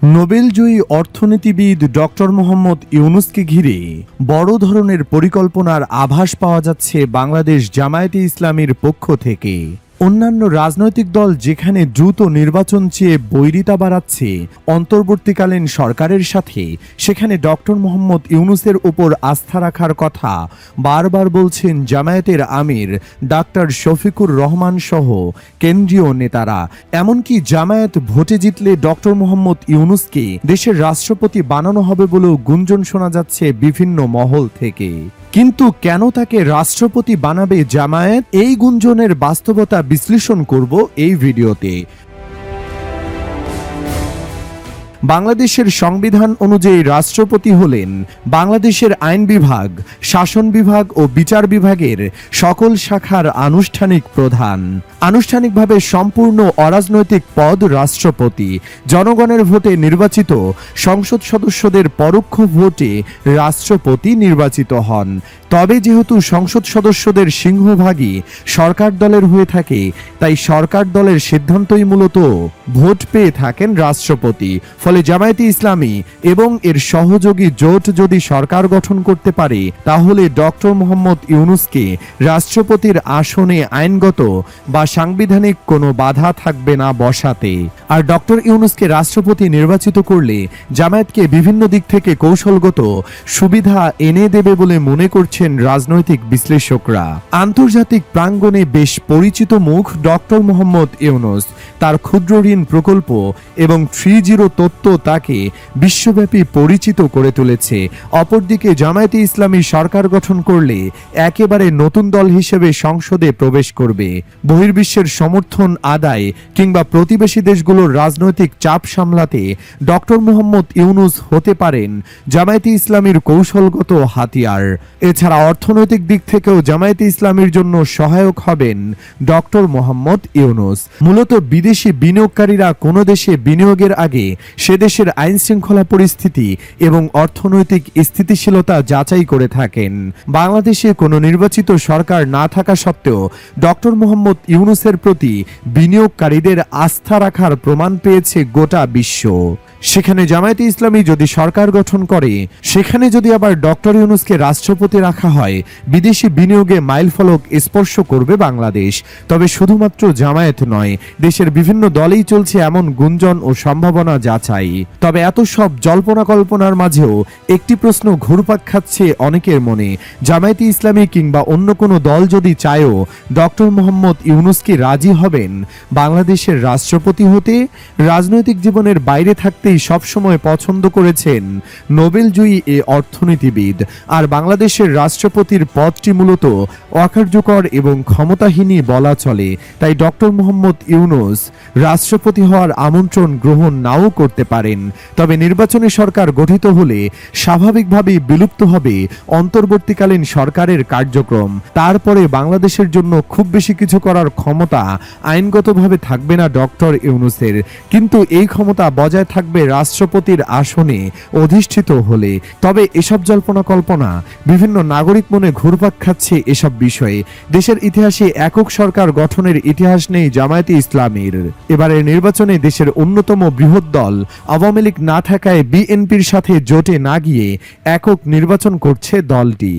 নোবেলজয়ী অর্থনীতিবিদ ডক্টর মোহাম্মদ ইউনূসকে ঘিরে বড় ধরনের পরিকল্পনার আভাস পাওয়া যাচ্ছে বাংলাদেশ জামায়াতে ইসলামীর পক্ষ থেকে। অন্যান্য রাজনৈতিক দল যেখানে দ্রুত নির্বাচন চেয়ে বৈরিতা বাড়াচ্ছে অন্তর্বর্তীকালীন সরকারের সাথে, সেখানে ডক্টর মোহাম্মদ ইউনূসের উপর আস্থা রাখার কথা বারবার বলছেন জামায়াতের আমির ডাক্তার শফিকুর রহমান সহ কেন্দ্রীয় নেতারা। এমনকি জামায়াত ভোটে জিতলে ডক্টর মোহাম্মদ ইউনূসকে দেশের রাষ্ট্রপতি বানানো হবে বলেও গুঞ্জন শোনা যাচ্ছে বিভিন্ন মহল থেকে। কিন্তু কেন তাকে রাষ্ট্রপতি বানাবে জামায়াত, এই গুঞ্জনের বাস্তবতা বিশ্লেষণ করব এই ভিডিওতে। বাংলাদেশের সংবিধান অনুযায়ী রাষ্ট্রপতি হলেন বাংলাদেশের আইন বিভাগ, শাসন বিভাগ ও বিচার বিভাগের সকল শাখার আনুষ্ঠানিক প্রধান। আনুষ্ঠানিকভাবে সম্পূর্ণ অরাজনৈতিক পদ রাষ্ট্রপতি। জনগণের ভোটে নির্বাচিত সংসদ সদস্যদের পরোক্ষ ভোটে রাষ্ট্রপতি নির্বাচিত হন। তবে যেহেতু সংসদ সদস্যদের সিংহভাগই সরকার দলের হয়ে থাকে, তাই সরকার দলের সিদ্ধান্তই মূলত ভোট পেয়ে থাকেন রাষ্ট্রপতি। ফলে জামায়াতে ইসলামী এবং এর সহযোগী জোট যদি সরকার গঠন করতে পারে, তাহলে ডক্টর মোহাম্মদ ইউনূসকে রাষ্ট্রপতির আসনে আইনগত বা সাংবিধানিক কোনো বাধা থাকবে না বসাতে। আর ডক্টর ইউনূসকে রাষ্ট্রপতি নির্বাচিত করলে জামায়াতকে বিভিন্ন দিক থেকে কৌশলগত সুবিধা এনে দেবে বলে মনে করছেন রাজনৈতিক বিশ্লেষকরা। আন্তর্জাতিক প্রাঙ্গণে বেশ পরিচিত মুখ ডক্টর মোহাম্মদ ইউনূস। তার ক্ষুদ্র ঋণ প্রকল্প এবং 3-0 তত্ত্ব তাকে বিশ্বব্যাপী পরিচিত করে তুলেছে। অপরদিকে জামায়াতে ইসলামী সরকার গঠন করলে একেবারে নতুন দল হিসেবে সংসদে প্রবেশ করবে। বহির্বিশ্বের সমর্থন আদায় কিংবা প্রতিবেশী দেশগুলোর রাজনৈতিক চাপ সামলাতে ডক্টর মোহাম্মদ ইউনূস হতে পারেন জামায়াতে ইসলামীর কৌশলগত হাতিয়ার। এছাড়া অর্থনৈতিক দিক থেকেও জামায়াতে ইসলামীর জন্য সহায়ক হবেন ডক্টর মোহাম্মদ ইউনূস। মূলত বিদেশি বিনিয়োগকারীরা কোনো দেশে বিনিয়োগের আগে সে দেশের আইন শৃঙ্খলা পরিস্থিতি এবং অর্থনৈতিক স্থিতিশীলতা যাচাই করে থাকেন। বাংলাদেশে কোনো নির্বাচিত সরকার না থাকা সত্ত্বেও ডক্টর মোহাম্মদ ইউনূসের প্রতি বিনিয়োগকারীদের আস্থা রাখার প্রমাণ পেয়েছে গোটা বিশ্ব। সেখানে জামায়াতে ইসলামী যদি সরকার গঠন করে, সেখানে যদি আবার ডক্টর ইউনূসকে রাষ্ট্রপতি রাখা হয়, বিদেশি বিনিয়োগে মাইলফলক স্পর্শ করবে বাংলাদেশ। তবে শুধুমাত্র জামায়াত নয়, দেশের বিভিন্ন দলেই চলছে এমন গুঞ্জন ও সম্ভাবনা যাচাই। তবে এত সব জল্পনা কল্পনার মাঝেও একটি প্রশ্ন ঘুরপাক খাচ্ছে অনেকের মনে, জামায়াতে ইসলামী কিংবা অন্য কোনো দল যদি চায়ও ডক্টর মোহাম্মদ ইউনূসকে রাজি হবেন বাংলাদেশের রাষ্ট্রপতি হতে? রাজনৈতিক জীবনের বাইরে থাকতে সবসময় পছন্দ করেছেন নোবেলজয়ী এ অর্থনীতিবিদ। আর বাংলাদেশের রাষ্ট্রপতির পদটি মূলত অকার্যকর এবং ক্ষমতাহীনই বলা চলে। তাই ডক্টর মোহাম্মদ ইউনূস রাষ্ট্রপতি হওয়ার আমন্ত্রণ গ্রহণ নাও করতে পারেন। তবে নির্বাচনী সরকার গঠিত হলে স্বাভাবিকভাবেই বিলুপ্ত হবে অন্তর্বর্তীকালীন সরকারের কার্যক্রম। তারপরে বাংলাদেশের জন্য খুব বেশি কিছু করার ক্ষমতা আইনগতভাবে থাকবে না ডক্টর ইউনূসের, কিন্তু এই ক্ষমতা বজায় থাকবে রাষ্ট্রপতির আসনে অধিষ্ঠিত হলে। তবে এসব জল্পনা কল্পনা বিভিন্ন নাগরিক মনে ঘুরপাক খাচ্ছে এসব বিষয়ে। দেশের ইতিহাসে একক সরকার গঠনের ইতিহাস নেই জামায়াতে ইসলামীর। এবারের নির্বাচনে দেশের অন্যতম বৃহৎ দল আওয়ামী লীগ না থাকায় বিএনপির সাথে জোটে না গিয়ে একক নির্বাচন করছে দলটি।